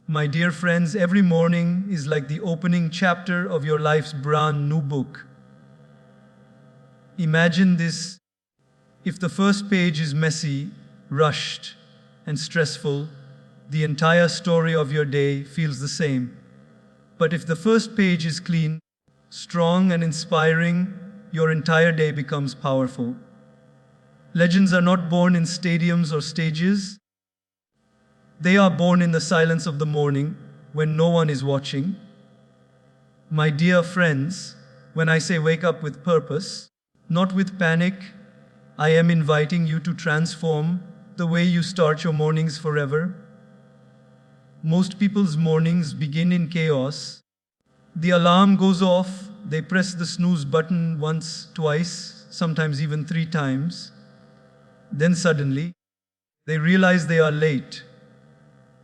My dear friends, every morning is like the opening chapter of your life's brand new book. Imagine this: if the first page is messy, rushed, and stressful, the entire story of your day feels the same. But if the first page is clean, strong, and inspiring, your entire day becomes powerful. Legends are not born in stadiums or stages. They are born in the silence of the morning when no one is watching. My dear friends, when I say wake up with purpose, not with panic, I am inviting you to transform the way you start your mornings forever. Most people's mornings begin in chaos. The alarm goes off, they press the snooze button once, twice, sometimes even 3 times. Then suddenly, they realize they are late.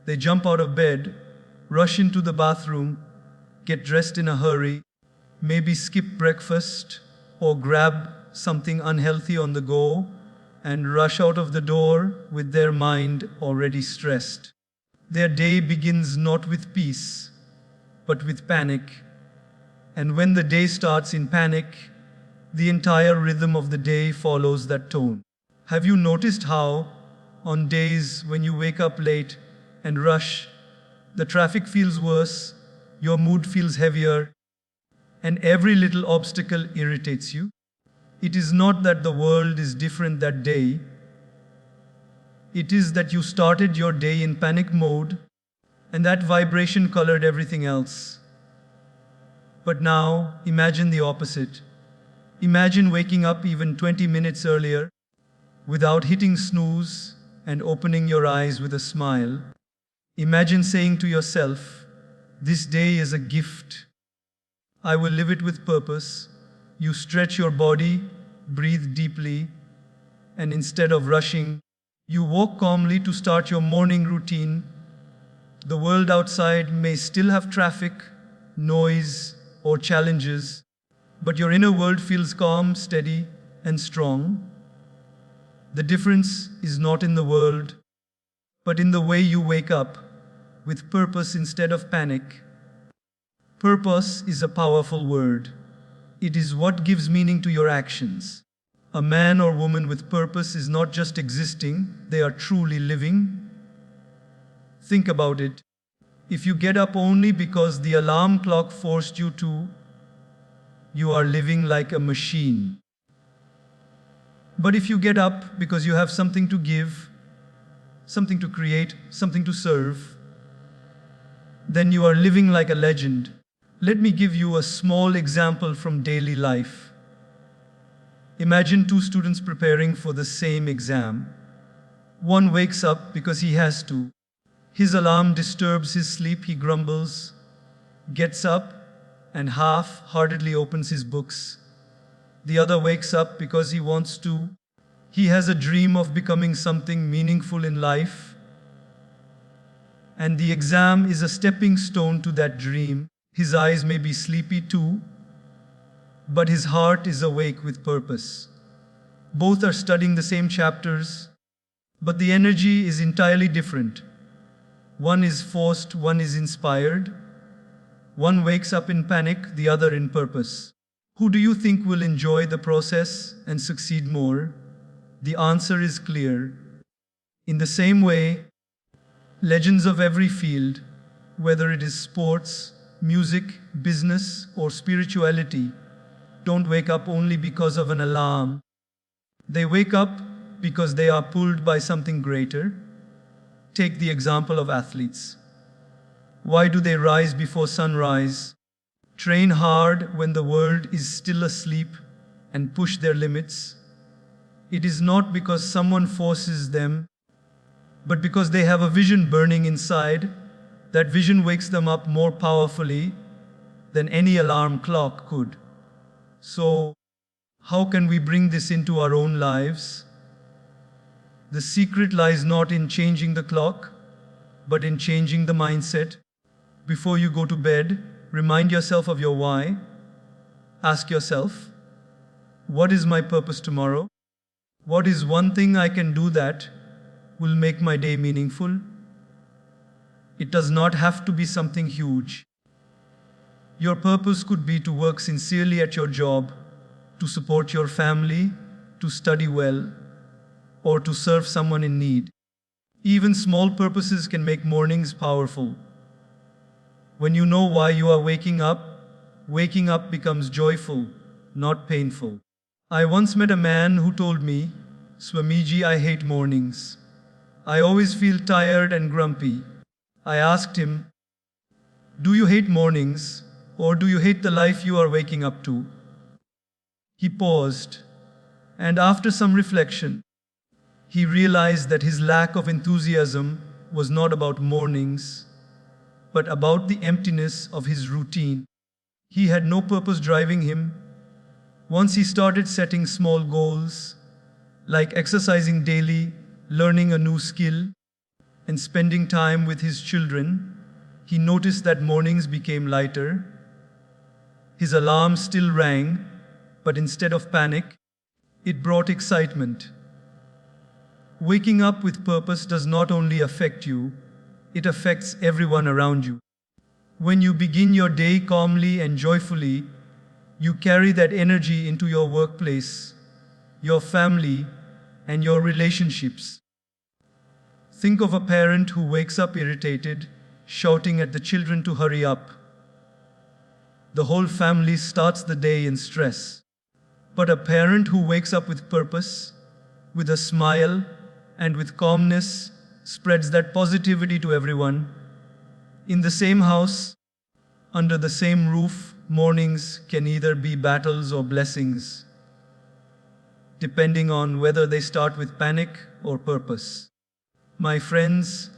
They jump out of bed, rush into the bathroom, get dressed in a hurry, maybe skip breakfast or grab something unhealthy on the go, and rush out of the door with their mind already stressed. Their day begins not with peace, but with panic. And when the day starts in panic, the entire rhythm of the day follows that tone. Have you noticed how, on days when you wake up late and rush, the traffic feels worse, your mood feels heavier, and every little obstacle irritates you? It is not that the world is different that day. It is that you started your day in panic mode, and that vibration colored everything else. But now, imagine the opposite. Imagine waking up even 20 minutes earlier, without hitting snooze, and opening your eyes with a smile. Imagine saying to yourself, "This day is a gift. I will live it with purpose." You stretch your body, breathe deeply, and instead of rushing, you walk calmly to start your morning routine. The world outside may still have traffic, noise, or challenges, but your inner world feels calm, steady, and strong. The difference is not in the world, but in the way you wake up, with purpose instead of panic. Purpose is a powerful word. It is what gives meaning to your actions. A man or woman with purpose is not just existing, they are truly living. Think about it. If you get up only because the alarm clock forced you to, you are living like a machine. But if you get up because you have something to give, something to create, something to serve, then you are living like a legend. Let me give you a small example from daily life. Imagine 2 students preparing for the same exam. One wakes up because he has to. His alarm disturbs his sleep, he grumbles, gets up, and half-heartedly opens his books. The other wakes up because he wants to. He has a dream of becoming something meaningful in life. And the exam is a stepping stone to that dream. His eyes may be sleepy too, but his heart is awake with purpose. Both are studying the same chapters, but the energy is entirely different. One is forced, one is inspired. One wakes up in panic, the other in purpose. Who do you think will enjoy the process and succeed more? The answer is clear. In the same way, legends of every field, whether it is sports, music, business, or spirituality, don't wake up only because of an alarm. They wake up because they are pulled by something greater. Take the example of athletes. Why do they rise before sunrise, train hard when the world is still asleep, and push their limits? It is not because someone forces them, but because they have a vision burning inside. That vision wakes them up more powerfully than any alarm clock could. So, how can we bring this into our own lives? The secret lies not in changing the clock, but in changing the mindset. Before you go to bed, remind yourself of your why. Ask yourself, what is my purpose tomorrow? What is one thing I can do that will make my day meaningful? It does not have to be something huge. Your purpose could be to work sincerely at your job, to support your family, to study well, or to serve someone in need. Even small purposes can make mornings powerful. When you know why you are waking up becomes joyful, not painful. I once met a man who told me, "Swamiji, I hate mornings. I always feel tired and grumpy." I asked him, "Do you hate mornings, or do you hate the life you are waking up to?" He paused, and after some reflection, he realized that his lack of enthusiasm was not about mornings, but about the emptiness of his routine. He had no purpose driving him. Once he started setting small goals, like exercising daily, learning a new skill, and spending time with his children, he noticed that mornings became lighter. His alarm still rang, but instead of panic, it brought excitement. Waking up with purpose does not only affect you, it affects everyone around you. When you begin your day calmly and joyfully, you carry that energy into your workplace, your family, and your relationships. Think of a parent who wakes up irritated, shouting at the children to hurry up. The whole family starts the day in stress. But a parent who wakes up with purpose, with a smile, and with calmness, spreads that positivity to everyone. In the same house, under the same roof, mornings can either be battles or blessings, depending on whether they start with panic or purpose. My friends,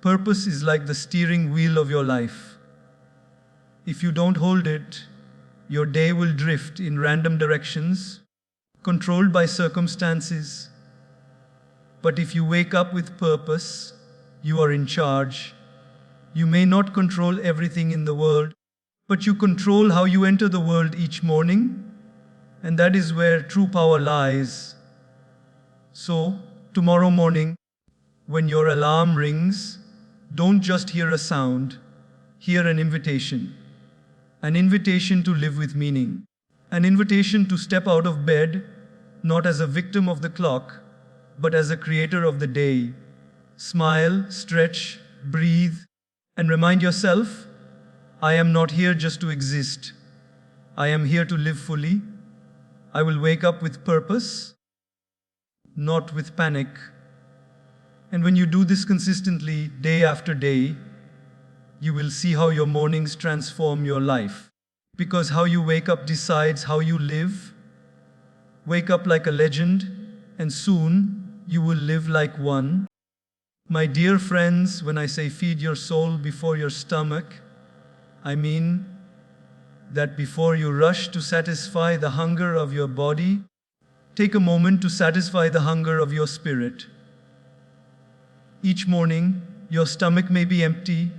purpose is like the steering wheel of your life. If you don't hold it, your day will drift in random directions, controlled by circumstances. But if you wake up with purpose, you are in charge. You may not control everything in the world, but you control how you enter the world each morning, and that is where true power lies. So, tomorrow morning, when your alarm rings, don't just hear a sound, hear an invitation. An invitation to live with meaning. An invitation to step out of bed, not as a victim of the clock, but as a creator of the day. Smile, stretch, breathe, and remind yourself, I am not here just to exist. I am here to live fully. I will wake up with purpose, not with panic. And when you do this consistently, day after day, you will see how your mornings transform your life. Because how you wake up decides how you live. Wake up like a legend, and soon you will live like one. My dear friends, when I say feed your soul before your stomach, I mean that before you rush to satisfy the hunger of your body, take a moment to satisfy the hunger of your spirit. Each morning, your stomach may be empty,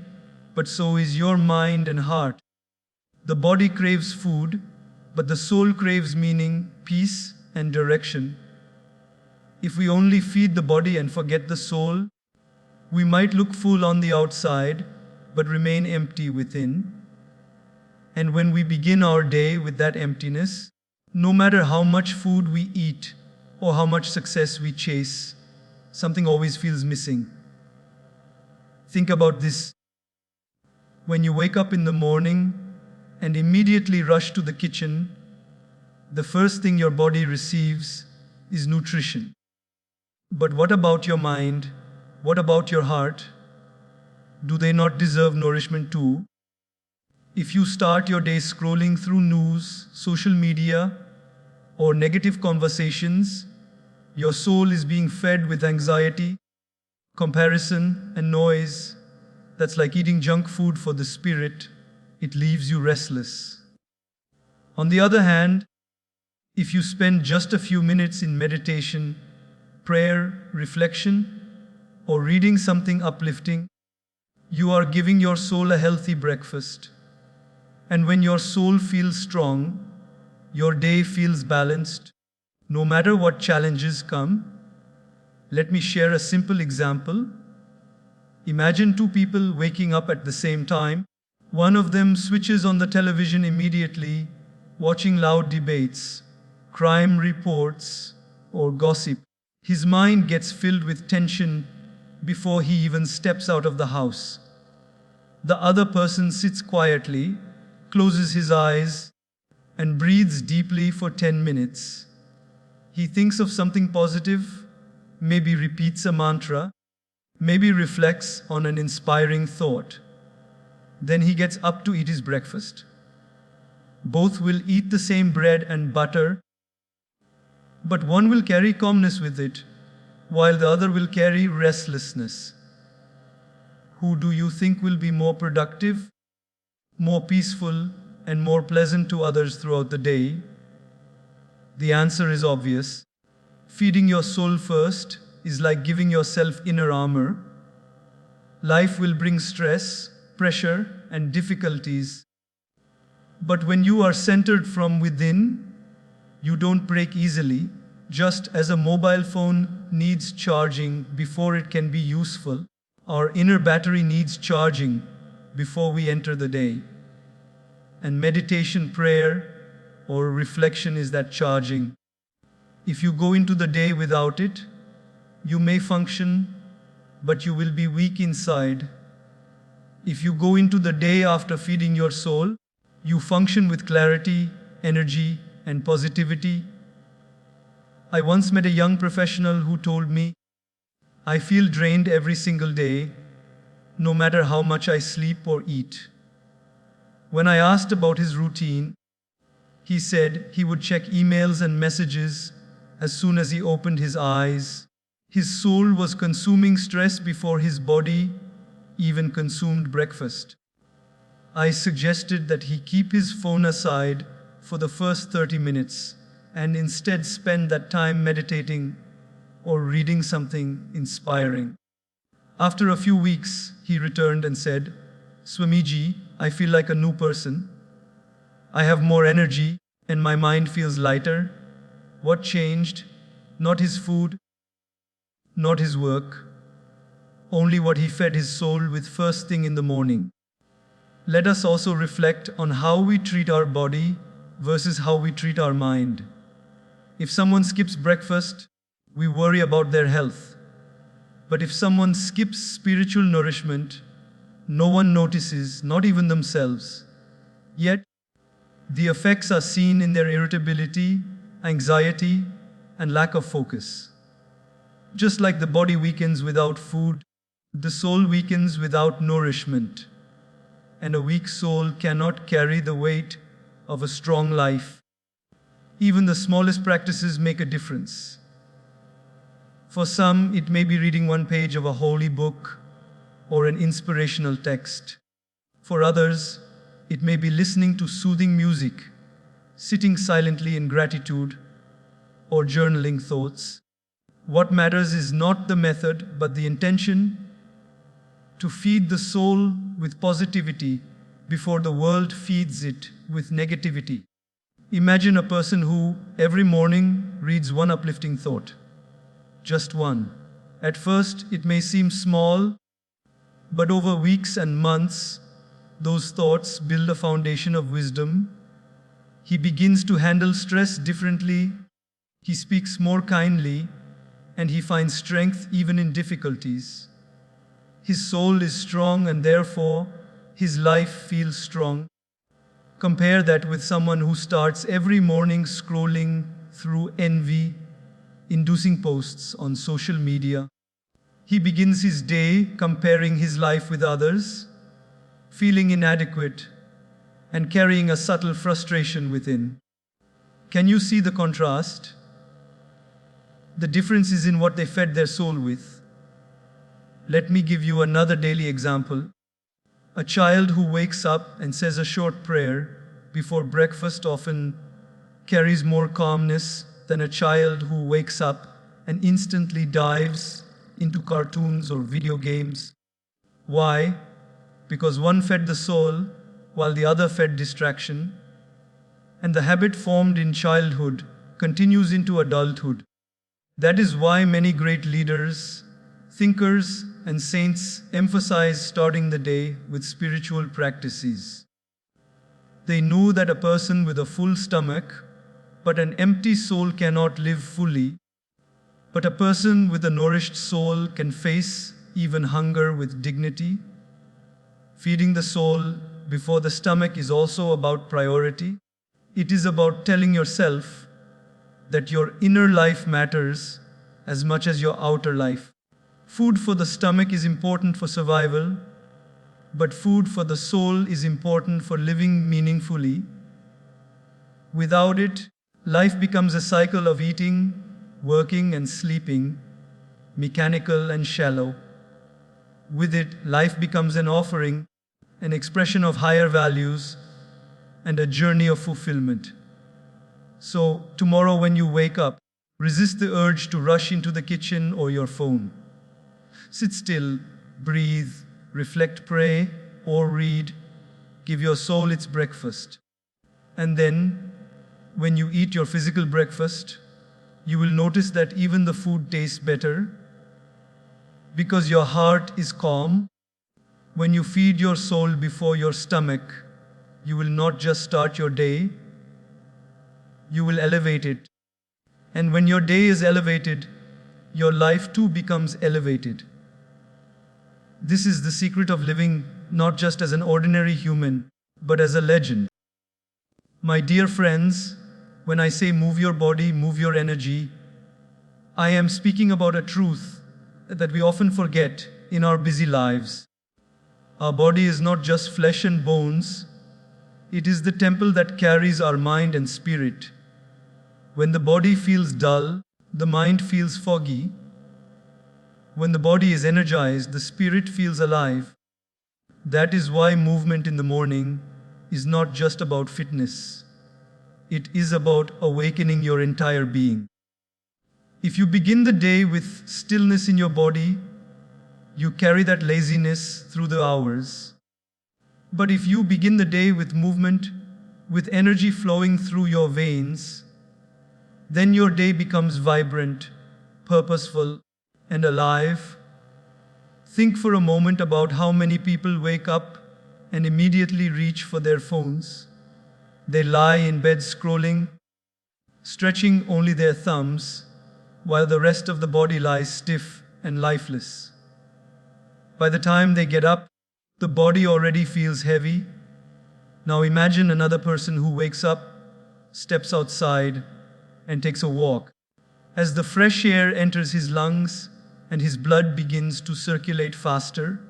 but so is your mind and heart. The body craves food, but the soul craves meaning, peace, and direction. If we only feed the body and forget the soul, we might look full on the outside, but remain empty within. And when we begin our day with that emptiness, no matter how much food we eat or how much success we chase, something always feels missing. Think about this. When you wake up in the morning and immediately rush to the kitchen, the first thing your body receives is nutrition. But what about your mind? What about your heart? Do they not deserve nourishment too? If you start your day scrolling through news, social media, or negative conversations, your soul is being fed with anxiety, comparison, and noise. That's like eating junk food for the spirit. It leaves you restless. On the other hand, if you spend just a few minutes in meditation, prayer, reflection, or reading something uplifting, you are giving your soul a healthy breakfast. And when your soul feels strong, your day feels balanced, no matter what challenges come. Let me share a simple example. Imagine two people waking up at the same time. One of them switches on the television immediately, watching loud debates, crime reports, or gossip. His mind gets filled with tension before he even steps out of the house. The other person sits quietly, closes his eyes, and breathes deeply for 10 minutes. He thinks of something positive, maybe repeats a mantra, maybe reflects on an inspiring thought. Then he gets up to eat his breakfast. Both will eat the same bread and butter, but one will carry calmness with it, while the other will carry restlessness. Who do you think will be more productive, more peaceful, and more pleasant to others throughout the day? The answer is obvious. Feeding your soul first is like giving yourself inner armor. Life will bring stress, pressure, and difficulties. But when you are centered from within, you don't break easily. Just as a mobile phone needs charging before it can be useful, our inner battery needs charging before we enter the day. And meditation, prayer, or reflection is that charging. If you go into the day without it, you may function, but you will be weak inside. If you go into the day after feeding your soul, you function with clarity, energy, and positivity. I once met a young professional who told me, "I feel drained every single day, no matter how much I sleep or eat." When I asked about his routine, he said he would check emails and messages as soon as he opened his eyes. His soul was consuming stress before his body even consumed breakfast. I suggested that he keep his phone aside for the first 30 minutes and instead spend that time meditating or reading something inspiring. After a few weeks, he returned and said, "Swamiji, I feel like a new person. I have more energy and my mind feels lighter." What changed? Not his food, not his work, only what he fed his soul with first thing in the morning. Let us also reflect on how we treat our body versus how we treat our mind. If someone skips breakfast, we worry about their health. But if someone skips spiritual nourishment, no one notices, not even themselves. Yet, the effects are seen in their irritability, anxiety, and lack of focus. Just like the body weakens without food, the soul weakens without nourishment. And a weak soul cannot carry the weight of a strong life. Even the smallest practices make a difference. For some, it may be reading one page of a holy book or an inspirational text. For others, it may be listening to soothing music, sitting silently in gratitude, or journaling thoughts. What matters is not the method, but the intention to feed the soul with positivity before the world feeds it with negativity. Imagine a person who, every morning, reads one uplifting thought. Just one. At first, it may seem small, but over weeks and months, those thoughts build a foundation of wisdom. He begins to handle stress differently, he speaks more kindly, and he finds strength even in difficulties. His soul is strong and therefore his life feels strong. Compare that with someone who starts every morning scrolling through envy-inducing posts on social media. He begins his day comparing his life with others, feeling inadequate, and carrying a subtle frustration within. Can you see the contrast? The difference is in what they fed their soul with. Let me give you another daily example. A child who wakes up and says a short prayer before breakfast often carries more calmness than a child who wakes up and instantly dives into cartoons or video games. Why? Because one fed the soul while the other fed distraction, and the habit formed in childhood continues into adulthood. That is why many great leaders, thinkers, and saints emphasize starting the day with spiritual practices. They know that a person with a full stomach but an empty soul cannot live fully, but a person with a nourished soul can face even hunger with dignity. Feeding the soul before the stomach is also about priority. It is about telling yourself that your inner life matters as much as your outer life. Food for the stomach is important for survival, but food for the soul is important for living meaningfully. Without it, life becomes a cycle of eating, working, and sleeping, mechanical and shallow. With it, life becomes an offering, an expression of higher values, and a journey of fulfillment. So, tomorrow when you wake up, resist the urge to rush into the kitchen or your phone. Sit still, breathe, reflect, pray, or read. Give your soul its breakfast. And then, when you eat your physical breakfast, you will notice that even the food tastes better because your heart is calm. When you feed your soul before your stomach, you will not just start your day, you will elevate it. And when your day is elevated, your life too becomes elevated. This is the secret of living not just as an ordinary human, but as a legend. My dear friends, when I say move your body, move your energy, I am speaking about a truth that we often forget in our busy lives. Our body is not just flesh and bones, it is the temple that carries our mind and spirit. When the body feels dull, the mind feels foggy. When the body is energized, the spirit feels alive. That is why movement in the morning is not just about fitness. It is about awakening your entire being. If you begin the day with stillness in your body, you carry that laziness through the hours. But if you begin the day with movement, with energy flowing through your veins, then your day becomes vibrant, purposeful, and alive. Think for a moment about how many people wake up and immediately reach for their phones. They lie in bed scrolling, stretching only their thumbs, while the rest of the body lies stiff and lifeless. By the time they get up, the body already feels heavy. Now imagine another person who wakes up, steps outside, and takes a walk. As the fresh air enters his lungs and his blood begins to circulate faster,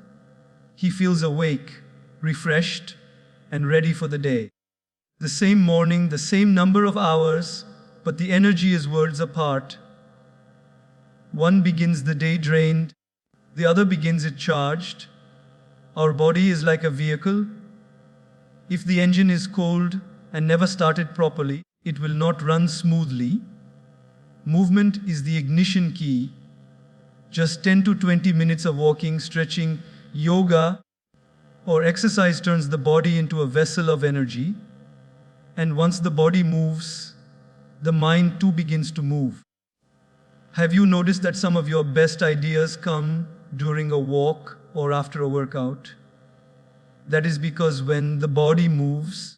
he feels awake, refreshed, and ready for the day. The same morning, the same number of hours, but the energy is worlds apart. One begins the day drained, the other begins it charged. Our body is like a vehicle. If the engine is cold and never started properly, it will not run smoothly. Movement is the ignition key. Just 10 to 20 minutes of walking, stretching, yoga, or exercise turns the body into a vessel of energy. And once the body moves, the mind too begins to move. Have you noticed that some of your best ideas come during a walk or after a workout? That is because when the body moves,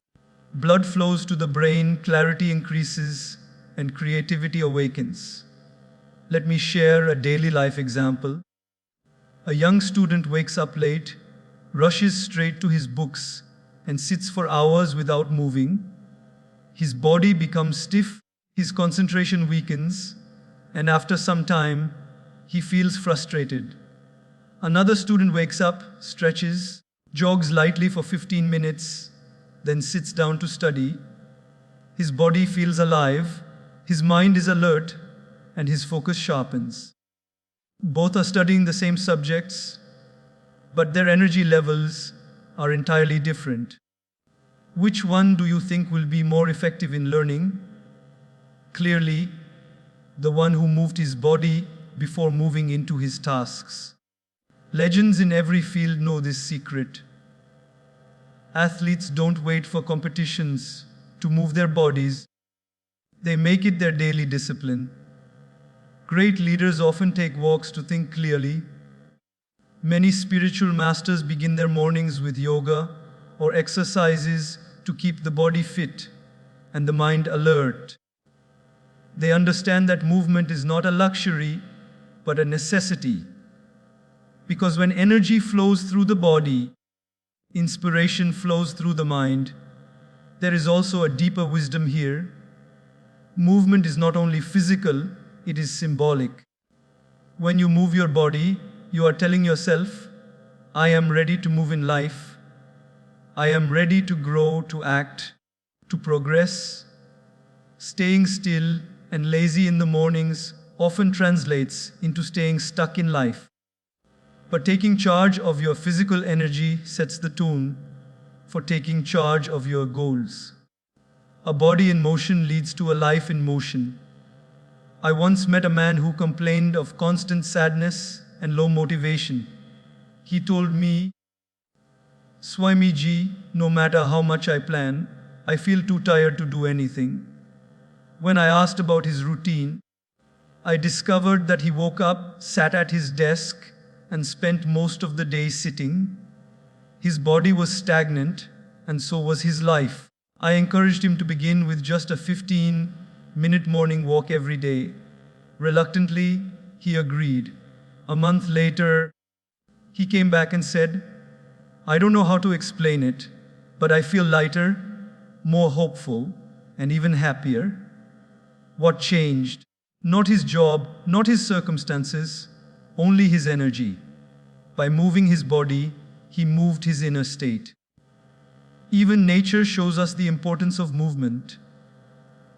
blood flows to the brain, clarity increases, and creativity awakens. Let me share a daily life example. A young student wakes up late, rushes straight to his books, and sits for hours without moving. His body becomes stiff, his concentration weakens, and after some time, he feels frustrated. Another student wakes up, stretches, jogs lightly for 15 minutes, then sits down to study. His body feels alive, his mind is alert, and his focus sharpens. Both are studying the same subjects, but their energy levels are entirely different. Which one do you think will be more effective in learning? Clearly, the one who moved his body before moving into his tasks. Legends in every field know this secret. Athletes don't wait for competitions to move their bodies. They make it their daily discipline. Great leaders often take walks to think clearly. Many spiritual masters begin their mornings with yoga or exercises to keep the body fit and the mind alert. They understand that movement is not a luxury, but a necessity. Because when energy flows through the body, inspiration flows through the mind. There is also a deeper wisdom here. Movement is not only physical, it is symbolic. When you move your body, you are telling yourself, I am ready to move in life. I am ready to grow, to act, to progress. Staying still and lazy in the mornings often translates into staying stuck in life. But taking charge of your physical energy sets the tone for taking charge of your goals. A body in motion leads to a life in motion. I once met a man who complained of constant sadness and low motivation. He told me, Swamiji, no matter how much I plan, I feel too tired to do anything. When I asked about his routine, I discovered that he woke up, sat at his desk, and spent most of the day sitting. His body was stagnant, and so was his life. I encouraged him to begin with just a 15-minute morning walk every day. Reluctantly, he agreed. A month later, he came back and said, I don't know how to explain it, but I feel lighter, more hopeful, and even happier. What changed? Not his job, not his circumstances, only his energy. By moving his body, he moved his inner state. Even nature shows us the importance of movement.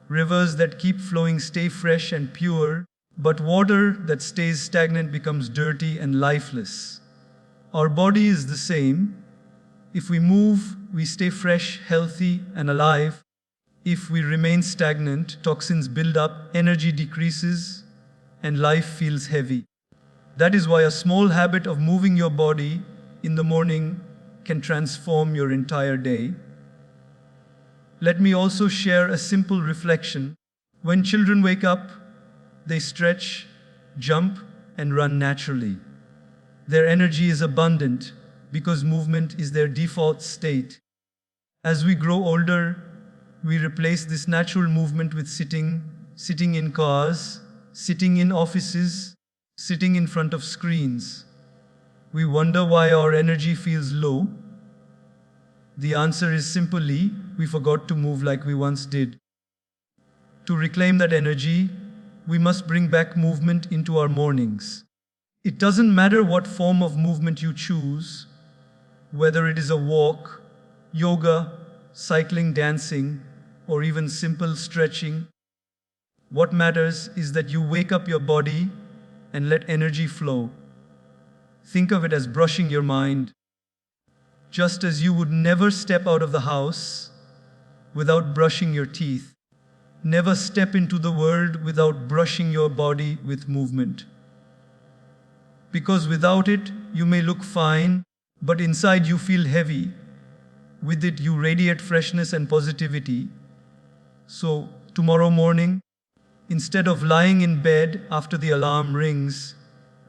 Rivers that keep flowing stay fresh and pure, but water that stays stagnant becomes dirty and lifeless. Our body is the same. If we move, we stay fresh, healthy, and alive. If we remain stagnant, toxins build up, energy decreases, and life feels heavy. That is why a small habit of moving your body in the morning can transform your entire day. Let me also share a simple reflection. When children wake up, they stretch, jump, and run naturally. Their energy is abundant because movement is their default state. As we grow older, we replace this natural movement with sitting in cars, sitting in offices, sitting in front of screens. We wonder why our energy feels low. The answer is simply, we forgot to move like we once did. To reclaim that energy, we must bring back movement into our mornings. It doesn't matter what form of movement you choose, whether it is a walk, yoga, cycling, dancing, or even simple stretching. What matters is that you wake up your body and let energy flow. Think of it as brushing your mind. Just as you would never step out of the house without brushing your teeth. Never step into the world without brushing your body with movement. Because without it, you may look fine, but inside you feel heavy. With it, you radiate freshness and positivity. So, tomorrow morning, instead of lying in bed after the alarm rings,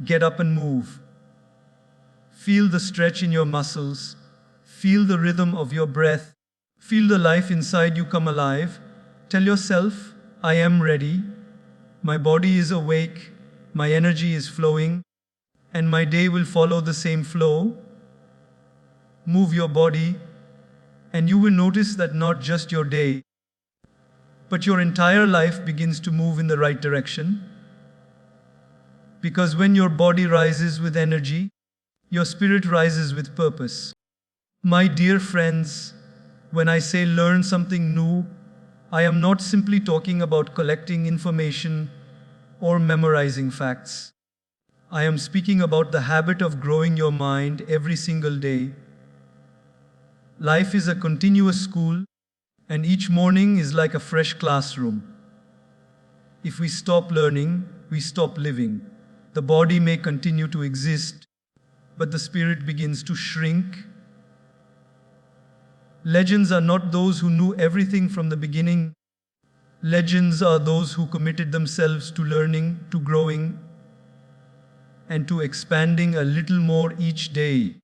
get up and move. Feel the stretch in your muscles. Feel the rhythm of your breath. Feel the life inside you come alive. Tell yourself, I am ready. My body is awake. My energy is flowing. And my day will follow the same flow. Move your body, and you will notice that not just your day, but your entire life begins to move in the right direction. Because when your body rises with energy, your spirit rises with purpose. My dear friends, when I say learn something new, I am not simply talking about collecting information or memorizing facts. I am speaking about the habit of growing your mind every single day. Life is a continuous school, and each morning is like a fresh classroom. If we stop learning, we stop living. The body may continue to exist, but the spirit begins to shrink. Legends are not those who knew everything from the beginning. Legends are those who committed themselves to learning, to growing. and to expanding a little more each day.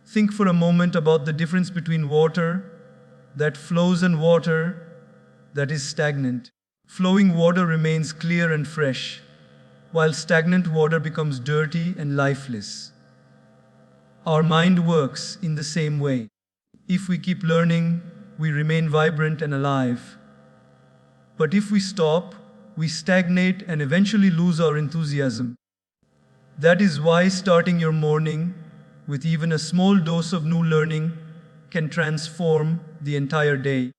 Think for a moment about the difference between water that flows and water that is stagnant. Flowing water remains clear and fresh, while stagnant water becomes dirty and lifeless. Our mind works in the same way. If we keep learning, we remain vibrant and alive. But if we stop, we stagnate and eventually lose our enthusiasm. That is why starting your morning with even a small dose of new learning can transform the entire day.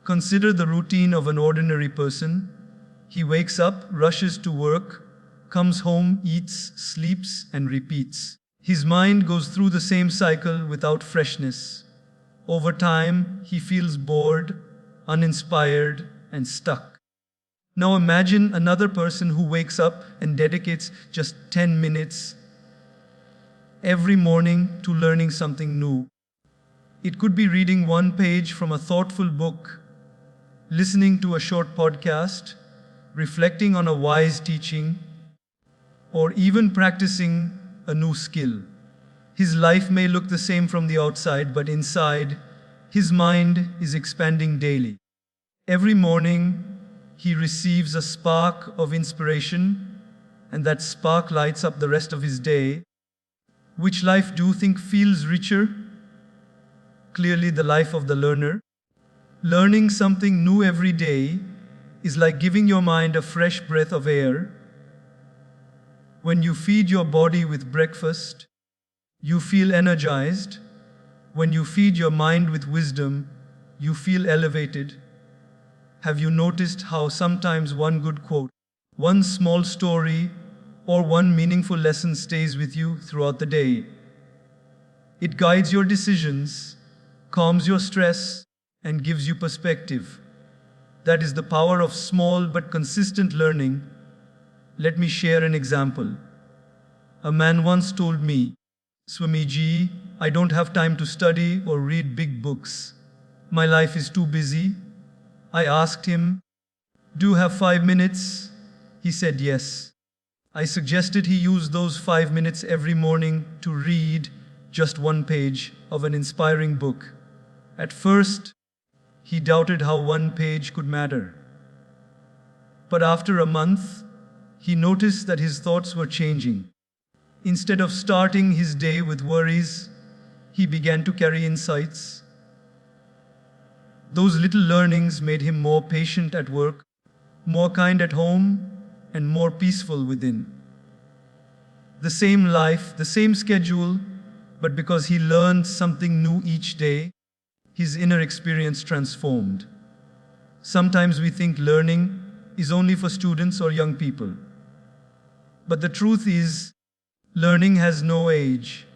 Consider the routine of an ordinary person. He wakes up, rushes to work, comes home, eats, sleeps, and repeats. His mind goes through the same cycle without freshness. Over time, he feels bored, uninspired, and stuck. Now imagine another person who wakes up and dedicates just 10 minutes every morning to learning something new. It could be reading one page from a thoughtful book, listening to a short podcast, reflecting on a wise teaching, or even practicing a new skill. His life may look the same from the outside, but inside, his mind is expanding daily. Every morning, he receives a spark of inspiration, and that spark lights up the rest of his day. Which life do you think feels richer? Clearly, the life of the learner. Learning something new every day is like giving your mind a fresh breath of air. When you feed your body with breakfast, you feel energized. When you feed your mind with wisdom, you feel elevated. Have you noticed how sometimes one good quote, one small story, or one meaningful lesson stays with you throughout the day? It guides your decisions, calms your stress, and gives you perspective. That is the power of small but consistent learning. Let me share an example. A man once told me, "Swamiji, I don't have time to study or read big books. My life is too busy." I asked him, "Do you have 5 minutes?" He said yes. I suggested he use those 5 minutes every morning to read just one page of an inspiring book. At first, he doubted how one page could matter. But after a month, he noticed that his thoughts were changing. Instead of starting his day with worries, he began to carry insights. Those little learnings made him more patient at work, more kind at home, and more peaceful within. The same life, the same schedule, but because he learned something new each day, his inner experience transformed. Sometimes we think learning is only for students or young people. But the truth is, learning has no age.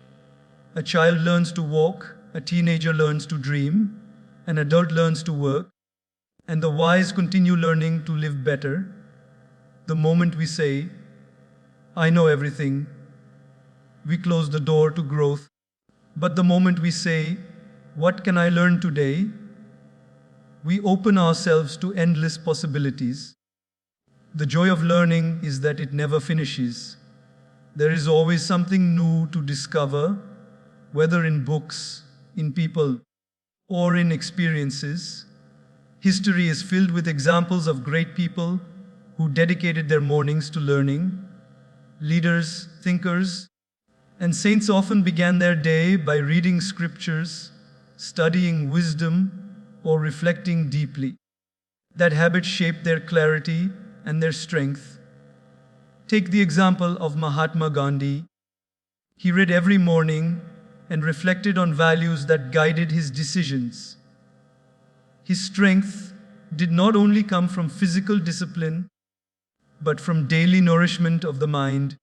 A child learns to walk, a teenager learns to dream, an adult learns to work, and the wise continue learning to live better. The moment we say, "I know everything," we close the door to growth. But the moment we say, "What can I learn today?" we open ourselves to endless possibilities. The joy of learning is that it never finishes. There is always something new to discover, whether in books, in people, or in experiences. History is filled with examples of great people who dedicated their mornings to learning. Leaders, thinkers, and saints often began their day by reading scriptures, studying wisdom, or reflecting deeply. That habit shaped their clarity and their strength. Take the example of Mahatma Gandhi. He read every morning and reflected on values that guided his decisions. His strength did not only come from physical discipline, but from daily nourishment of the mind.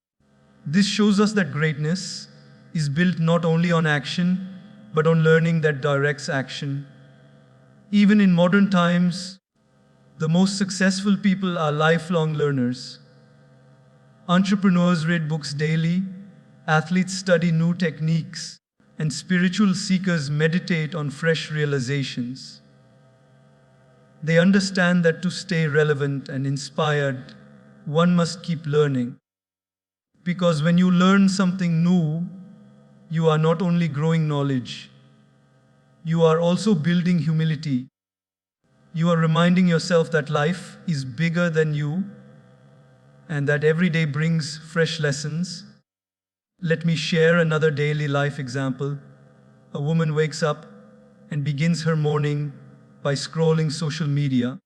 This shows us that greatness is built not only on action, but on learning that directs action. Even in modern times, the most successful people are lifelong learners. Entrepreneurs read books daily, athletes study new techniques, and spiritual seekers meditate on fresh realizations. They understand that to stay relevant and inspired, one must keep learning. Because when you learn something new, you are not only growing knowledge, you are also building humility. You are reminding yourself that life is bigger than you and that every day brings fresh lessons. Let me share another daily life example. A woman wakes up and begins her morning by scrolling social media.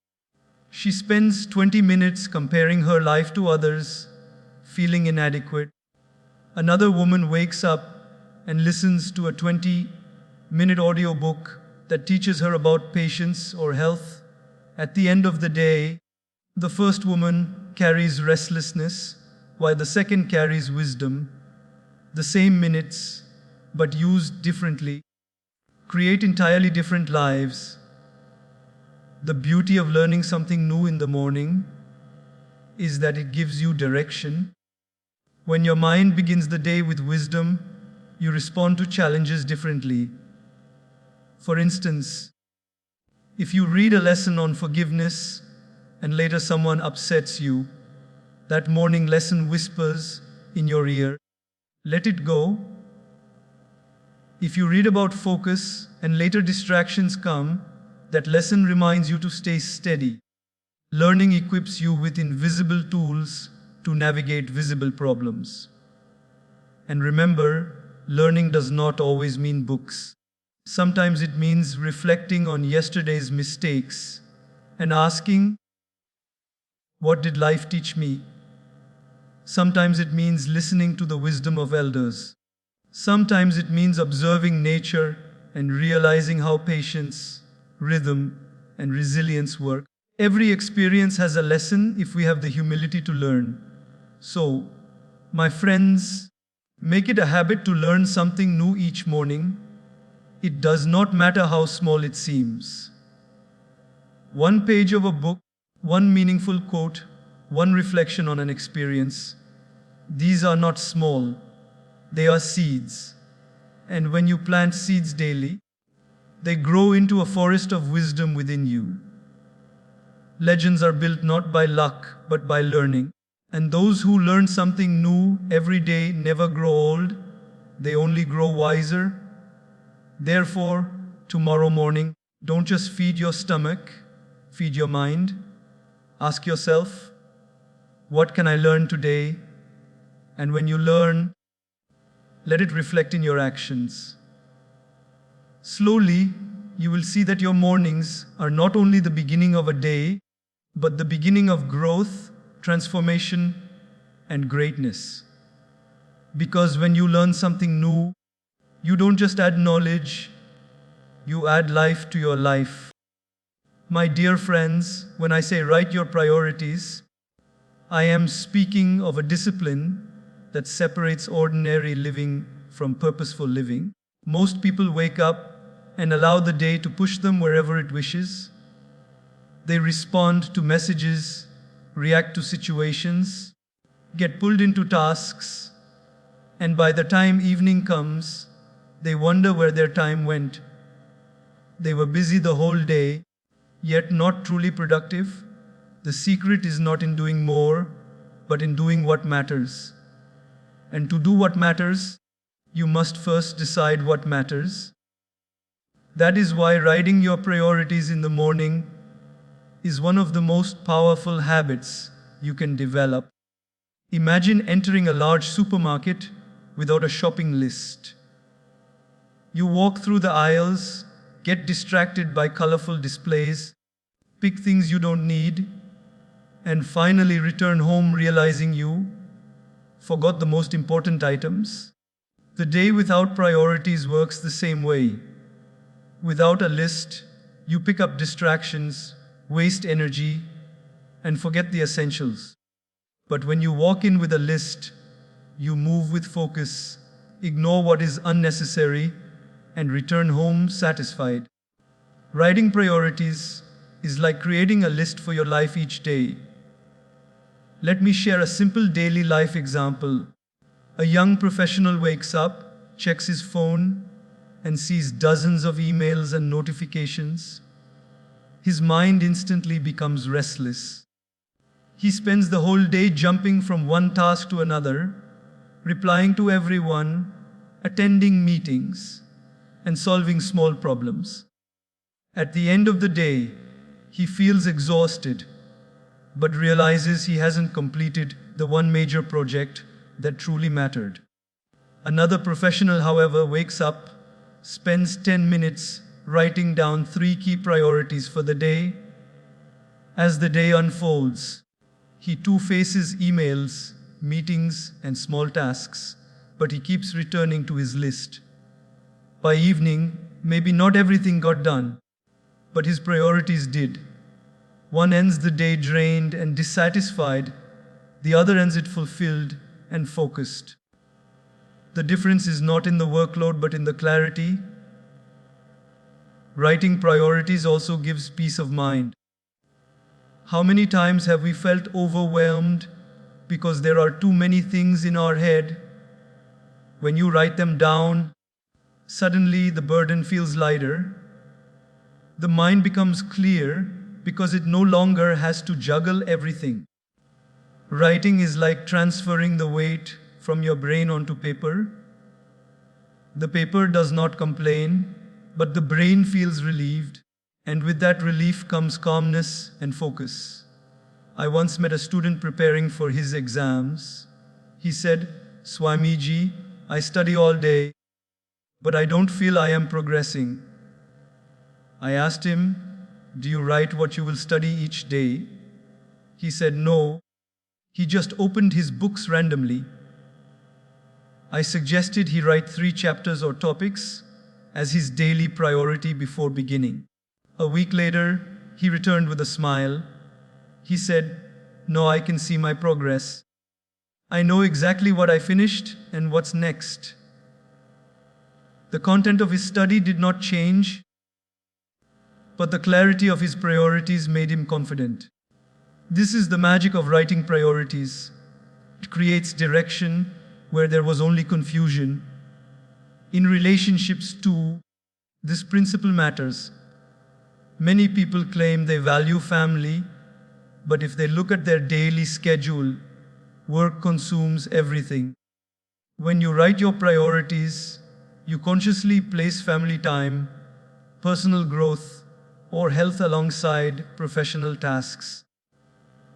She spends 20 minutes comparing her life to others, feeling inadequate. Another woman wakes up and listens to a 20-minute audiobook that teaches her about patience or health. At the end of the day, the first woman carries restlessness, while the second carries wisdom. The same minutes, but used differently, create entirely different lives. The beauty of learning something new in the morning is that it gives you direction. When your mind begins the day with wisdom, you respond to challenges differently. For instance, if you read a lesson on forgiveness and later someone upsets you, that morning lesson whispers in your ear, "Let it go." If you read about focus and later distractions come, that lesson reminds you to stay steady. Learning equips you with invisible tools to navigate visible problems. And remember, learning does not always mean books. Sometimes it means reflecting on yesterday's mistakes and asking, "What did life teach me?" Sometimes it means listening to the wisdom of elders. Sometimes it means observing nature and realizing how patience, rhythm, and resilience work. Every experience has a lesson if we have the humility to learn. So, my friends, make it a habit to learn something new each morning. It does not matter how small it seems. One page of a book, one meaningful quote, one reflection on an experience. These are not small, they are seeds. And when you plant seeds daily, they grow into a forest of wisdom within you. Legends are built not by luck, but by learning. And those who learn something new every day never grow old, they only grow wiser. Therefore, tomorrow morning, don't just feed your stomach, feed your mind. Ask yourself, what can I learn today? And when you learn, let it reflect in your actions. Slowly, you will see that your mornings are not only the beginning of a day, but the beginning of growth, transformation, and greatness. Because when you learn something new, you don't just add knowledge, you add life to your life. My dear friends, when I say write your priorities, I am speaking of a discipline that separates ordinary living from purposeful living. Most people wake up and allow the day to push them wherever it wishes. They respond to messages, react to situations, get pulled into tasks, and by the time evening comes, they wonder where their time went. They were busy the whole day, yet not truly productive. The secret is not in doing more, but in doing what matters. And to do what matters, you must first decide what matters. That is why writing your priorities in the morning is one of the most powerful habits you can develop. Imagine entering a large supermarket without a shopping list. You walk through the aisles, get distracted by colorful displays, pick things you don't need, and finally return home realizing you forgot the most important items. The day without priorities works the same way. Without a list, you pick up distractions, waste energy, and forget the essentials. But when you walk in with a list, you move with focus, ignore what is unnecessary, and return home satisfied. Writing priorities is like creating a list for your life each day. Let me share a simple daily life example. A young professional wakes up, checks his phone, and sees dozens of emails and notifications. His mind instantly becomes restless. He spends the whole day jumping from one task to another, replying to everyone, attending meetings, and solving small problems. At the end of the day, he feels exhausted, but realizes he hasn't completed the one major project that truly mattered. Another professional, however, wakes up, spends 10 minutes writing down 3 key priorities for the day. As the day unfolds, he too faces emails, meetings, and small tasks, but he keeps returning to his list. By evening, maybe not everything got done, but his priorities did. One ends the day drained and dissatisfied, the other ends it fulfilled and focused. The difference is not in the workload but in the clarity. Writing priorities also gives peace of mind. How many times have we felt overwhelmed because there are too many things in our head? When you write them down, suddenly the burden feels lighter. The mind becomes clear because it no longer has to juggle everything. Writing is like transferring the weight from your brain onto paper. The paper does not complain, but the brain feels relieved, and with that relief comes calmness and focus. I once met a student preparing for his exams. He said, "Swamiji, I study all day, but I don't feel I am progressing." I asked him, "Do you write what you will study each day?" He said no. He just opened his books randomly. I suggested he write 3 chapters or topics as his daily priority before beginning. A week later, he returned with a smile. He said, "No, I can see my progress. I know exactly what I finished and what's next." The content of his study did not change, but the clarity of his priorities made him confident. This is the magic of writing priorities. It creates direction where there was only confusion. In relationships too, this principle matters. Many people claim they value family, but if they look at their daily schedule, work consumes everything. When you write your priorities, you consciously place family time, personal growth, or health alongside professional tasks.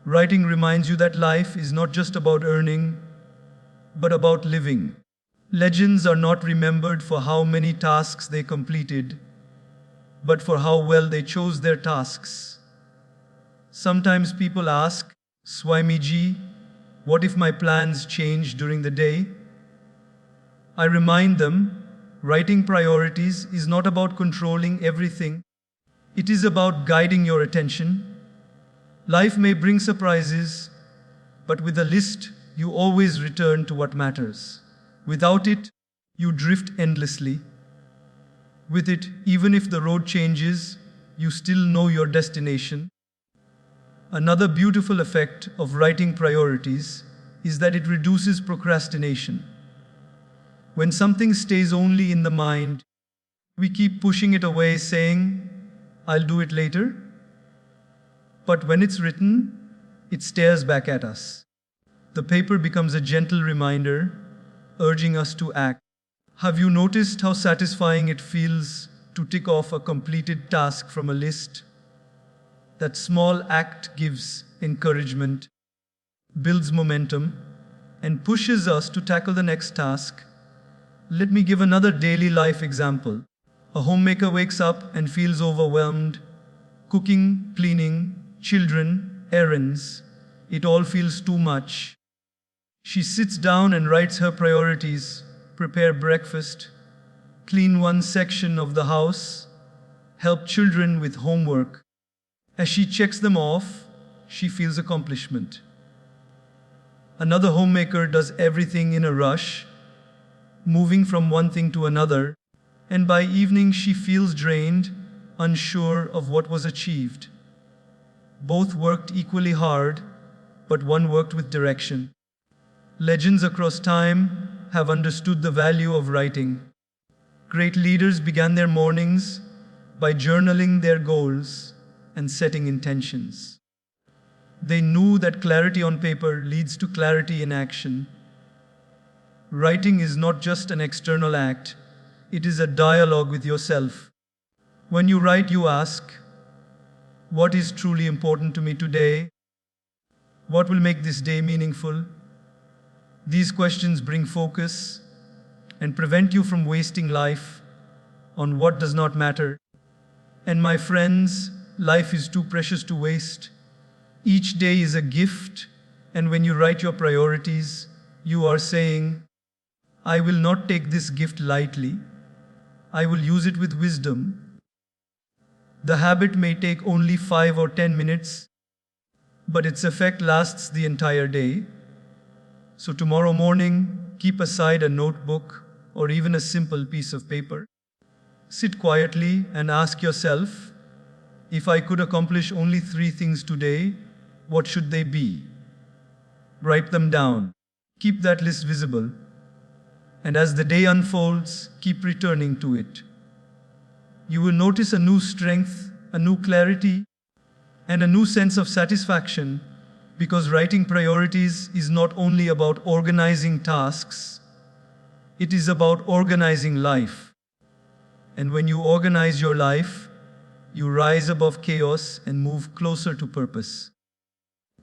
Writing reminds you that life is not just about earning, but about living. Legends are not remembered for how many tasks they completed, but for how well they chose their tasks. Sometimes people ask, "Swamiji, what if my plans change during the day?" I remind them, writing priorities is not about controlling everything. It is about guiding your attention. Life may bring surprises, but with a list, you always return to what matters. Without it, you drift endlessly. With it, even if the road changes, you still know your destination. Another beautiful effect of writing priorities is that it reduces procrastination. When something stays only in the mind, we keep pushing it away saying, "I'll do it later." But when it's written, it stares back at us. The paper becomes a gentle reminder, urging us to act. Have you noticed how satisfying it feels to tick off a completed task from a list? That small act gives encouragement, builds momentum, and pushes us to tackle the next task. Let me give another daily life example. A homemaker wakes up and feels overwhelmed. Cooking, cleaning, children, errands, it all feels too much. She sits down and writes her priorities: prepare breakfast, clean one section of the house, help children with homework. As she checks them off, she feels accomplishment. Another homemaker does everything in a rush, moving from one thing to another, and by evening she feels drained, unsure of what was achieved. Both worked equally hard, but one worked with direction. Legends across time have understood the value of writing. Great leaders began their mornings by journaling their goals and setting intentions. They knew that clarity on paper leads to clarity in action. Writing is not just an external act, it is a dialogue with yourself. When you write, you ask, what is truly important to me today? What will make this day meaningful? These questions bring focus and prevent you from wasting life on what does not matter. And my friends, life is too precious to waste. Each day is a gift, and when you write your priorities, you are saying, I will not take this gift lightly. I will use it with wisdom. The habit may take only 5 or 10 minutes, but its effect lasts the entire day. So tomorrow morning, keep aside a notebook or even a simple piece of paper. Sit quietly and ask yourself, if I could accomplish only 3 things today, what should they be? Write them down. Keep that list visible. And as the day unfolds, keep returning to it. You will notice a new strength, a new clarity, and a new sense of satisfaction, because writing priorities is not only about organizing tasks, it is about organizing life. And when you organize your life, you rise above chaos and move closer to purpose.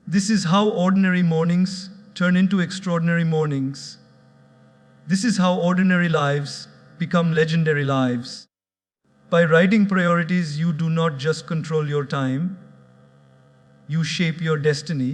This is how ordinary mornings turn into extraordinary mornings. This is how ordinary lives become legendary lives. By writing priorities, you do not just control your time, you shape your destiny.